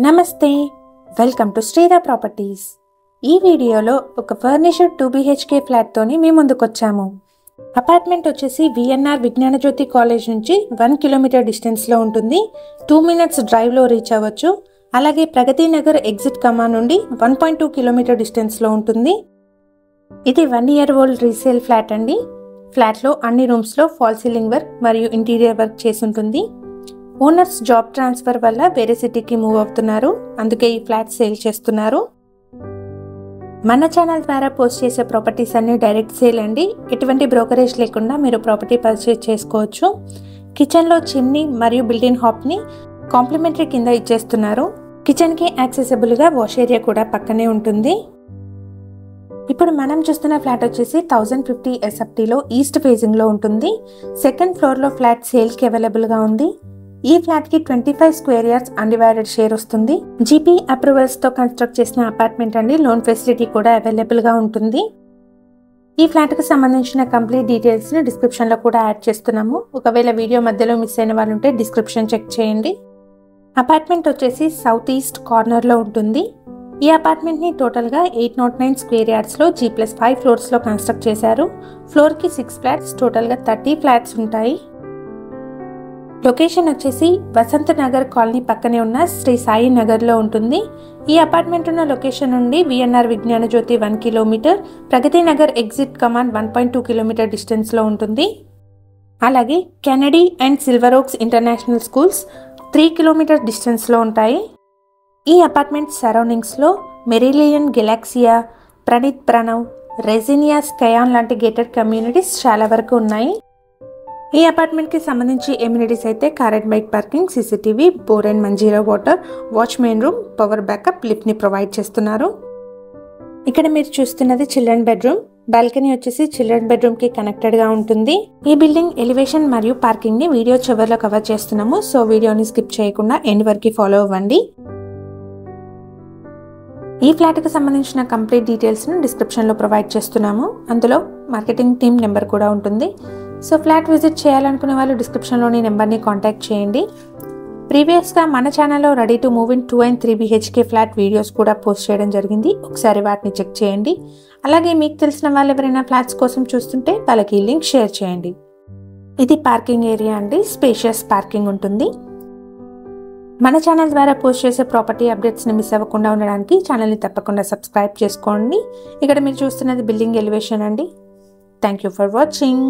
నమస్తే, welcome to Sridhar properties. ఈ వీడియోలో ఒక ఫర్నిష్డ్ 2 BHK ఫ్లాట్తోని మీ ముందుకొచ్చాము. అపార్ట్మెంట్ వచ్చేసి విఎన్ఆర్ విజ్ఞానజ్యోతి కాలేజ్ నుంచి 1 కిలోమీటర్ డిస్టెన్స్లో ఉంటుంది. 2 మినిట్స్ డ్రైవ్లో రీచ్ అవ్వచ్చు. అలాగే ప్రగతి నగర్ ఎగ్జిట్ కమా నుండి 1.2 కిలోమీటర్ డిస్టెన్స్లో ఉంటుంది. ఇది 1 ఇయర్ ఓల్డ్ రీసేల్ ఫ్లాట్ అండి. ఫ్లాట్లో అన్ని రూమ్స్లో ఫాల్ సీలింగ్ వర్క్ మరియు ఇంటీరియర్ వర్క్ చేసి ఉంటుంది. ఓనర్స్ జాబ్ ట్రాన్స్ఫర్ వల్ల వేరే సిటీకి మూవ్ అవుతున్నారు, అందుకే ఈ ఫ్లాట్ సేల్ చేస్తున్నారు. మన ఛానల్ ద్వారా పోస్ట్ చేసే ప్రాపర్టీస్ అన్ని డైరెక్ట్ సేల్ అండి. ఎటువంటి బ్రోకరేజ్ లేకుండా మీరు ప్రాపర్టీ పర్చేజ్ చేసుకోవచ్చు. కిచెన్లో చిమ్నీ మరియు బిల్ట్-ఇన్ హాబ్ని కాంప్లిమెంటరీ కింద ఇచ్చేస్తున్నారు. కిచెన్కి యాక్సెసిబుల్గా వాష్ ఏరియా కూడా పక్కనే ఉంటుంది. ఇప్పుడు మనం చూస్తున్న ఫ్లాట్ వచ్చేసి 1050 SFTలో ఈస్ట్ ఫేజింగ్లో ఉంటుంది. సెకండ్ ఫ్లోర్లో ఫ్లాట్ సేల్కి అవైలబుల్గా ఉంది. ఈ ఫ్లాట్కి 25 స్క్వేర్ యార్డ్స్ అన్డివైడెడ్ షేర్ వస్తుంది. జీపీ అప్రూవల్స్తో కన్స్ట్రక్ట్ చేసిన అపార్ట్మెంట్ అండి. లోన్ ఫెసిలిటీ కూడా అవైలబుల్గా ఉంటుంది. ఈ ఫ్లాట్కి సంబంధించిన కంప్లీట్ డీటెయిల్స్ని డిస్క్రిప్షన్లో కూడా యాడ్ చేస్తున్నాము. ఒకవేళ వీడియో మధ్యలో మిస్ అయిన వాళ్ళు ఉంటే డిస్క్రిప్షన్ చెక్ చేయండి. అపార్ట్మెంట్ వచ్చేసి సౌత్ ఈస్ట్ కార్నర్లో ఉంటుంది. ఈ అపార్ట్మెంట్ని టోటల్గా 809 స్క్వేర్ యార్డ్స్లో G+5 ఫ్లోర్స్లో కన్స్ట్రక్ట్ చేశారు. ఫ్లోర్కి 6 ఫ్లాట్స్, టోటల్గా 30 ఫ్లాట్స్ ఉంటాయి. లొకేషన్ వచ్చేసి వసంత నగర్ కాలనీ పక్కనే ఉన్న శ్రీ సాయి నగర్లో ఉంటుంది. ఈ అపార్ట్మెంట్ ఉన్న లొకేషన్ నుండి VNR Vignanajyothi 1 kilometre, Pragathi Nagar exit కమాన్ 1.2 కిలోమీటర్ డిస్టెన్స్లో ఉంటుంది. అలాగే Kennedy and Silver Oaks international schools 3 kilometre డిస్టెన్స్లో ఉంటాయి. ఈ అపార్ట్మెంట్ సరౌండింగ్స్లో మెరిలియన్, గెలాక్సియా, ప్రణీత్ ప్రణవ్, రెజినియా, స్కయాన్ లాంటి గేటెడ్ కమ్యూనిటీస్ చాలా వరకు ఉన్నాయి. ఈ అపార్ట్మెంట్కి సంబంధించి ఎమ్యూనిటీస్ అయితే car and bike parking, CCTV, bore and Manjeera water, watchman room, power backup, లిఫ్ట్ని ప్రొవైడ్ చేస్తున్నారు. ఇక్కడ మీరు చూస్తున్నది చిల్డ్రన్ బెడ్రూమ్. బాల్కనీ వచ్చేసి చిల్డ్రన్ బెడ్రూమ్కి కనెక్టెడ్గా ఉంటుంది. ఈ బిల్డింగ్ ఎలివేషన్ మరియు పార్కింగ్ని వీడియో చివరిలో కవర్ చేస్తున్నాము. సో వీడియోని స్కిప్ చేయకుండా ఎండ్ వరకు ఫాలో అవ్వండి. ఈ ఫ్లాట్కి సంబంధించిన కంప్లీట్ డీటెయిల్స్ను డిస్క్రిప్షన్లో ప్రొవైడ్ చేస్తున్నాము. అందులో మార్కెటింగ్ టీమ్ నెంబర్ కూడా ఉంటుంది. సో ఫ్లాట్ విజిట్ చేయాలనుకునే వాళ్ళు డిస్క్రిప్షన్లోని నెంబర్ని కాంటాక్ట్ చేయండి. ప్రీవియస్గా మన ఛానల్లో ready to move in 2 and 3 BHK flat videos కూడా పోస్ట్ చేయడం జరిగింది. ఒకసారి వాటిని చెక్ చేయండి. అలాగే మీకు తెలిసిన వాళ్ళు ఎవరైనా ఫ్లాట్స్ కోసం చూస్తుంటే వాళ్ళకి లింక్ షేర్ చేయండి. ఇది పార్కింగ్ ఏరియా అండి. స్పేషియస్ పార్కింగ్ ఉంటుంది. మన ఛానల్ ద్వారా పోస్ట్ చేసే ప్రాపర్టీ అప్డేట్స్ని మిస్ అవ్వకుండా ఉండడానికి ఛానల్ని తప్పకుండా సబ్స్క్రైబ్ చేసుకోండి. ఇక్కడ మీరు చూస్తున్నది బిల్డింగ్ ఎలివేషన్ అండి. Thank you for watching.